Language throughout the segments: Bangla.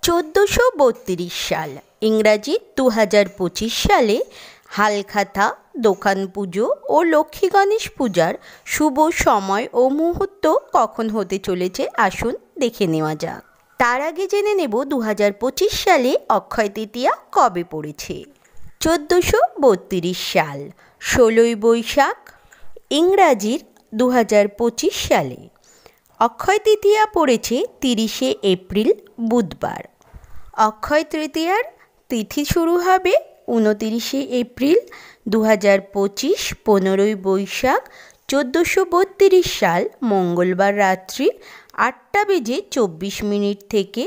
1432 সাল ইংরাজি 2025 সালে হালখাতা দোকান পুজো ও লক্ষ্মী গণেশ পূজার শুভ সময় ও মুহূর্ত কখন হতে চলেছে আসুন দেখে নেওয়া যাক। তার আগে জেনে নেব 2025 সালে অক্ষয় তৃতীয়া কবে পড়েছে। 1432 সাল 16ই বৈশাখ ইংরাজির 2025 সালে। অক্ষয় তৃতীয়া পড়েছে 30শে এপ্রিল বুধবার। অক্ষয় তৃতীয়ার তিথি শুরু হবে 29শে এপ্রিল 2025 15ই বৈশাখ 1432 সাল মঙ্গলবার রাত্রি 8:24 থেকে।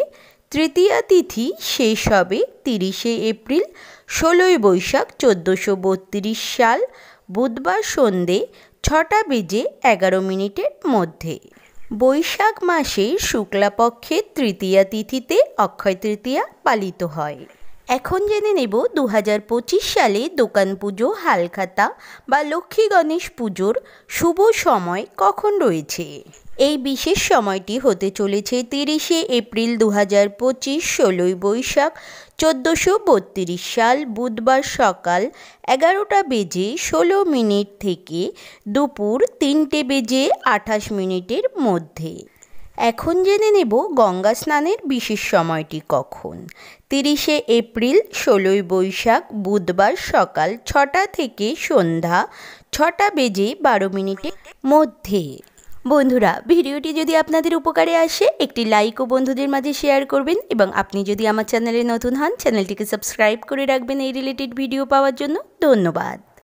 তৃতীয়া তিথি শেষ হবে 30শে এপ্রিল 16ই বৈশাখ 1432 সাল বুধবার সন্ধে 6:11 মধ্যে। বৈশাখ মাসের শুক্লাপক্ষের তৃতীয়া তিথিতে অক্ষয় তৃতীয়া পালিত হয়। এখন জেনে নেব 2025 সালে দোকান পুজো হালখাতা বা লক্ষ্মী গণেশ পুজোর শুভ সময় কখন রয়েছে। এই বিশেষ সময়টি হতে চলেছে 30শে এপ্রিল 2025 16ই বৈশাখ 1432 সাল বুধবার সকাল 11:16 থেকে দুপুর 3:28 মধ্যে। এখন জেনে নেব গঙ্গা স্নানের বিশেষ সময়টি কখন। 30শে এপ্রিল 16ই বৈশাখ বুধবার সকাল 6টা থেকে সন্ধ্যা 6:12 মধ্যে। বন্ধুরা, ভিডিওটি যদি আপনাদের উপকারে আসে একটি লাইক ও বন্ধুদের মাঝে শেয়ার করবেন এবং আপনি যদি আমার চ্যানেলে নতুন হন চ্যানেলটিকে সাবস্ক্রাইব করে রাখবেন এই রিলেটেড ভিডিও পাওয়ার জন্য। ধন্যবাদ।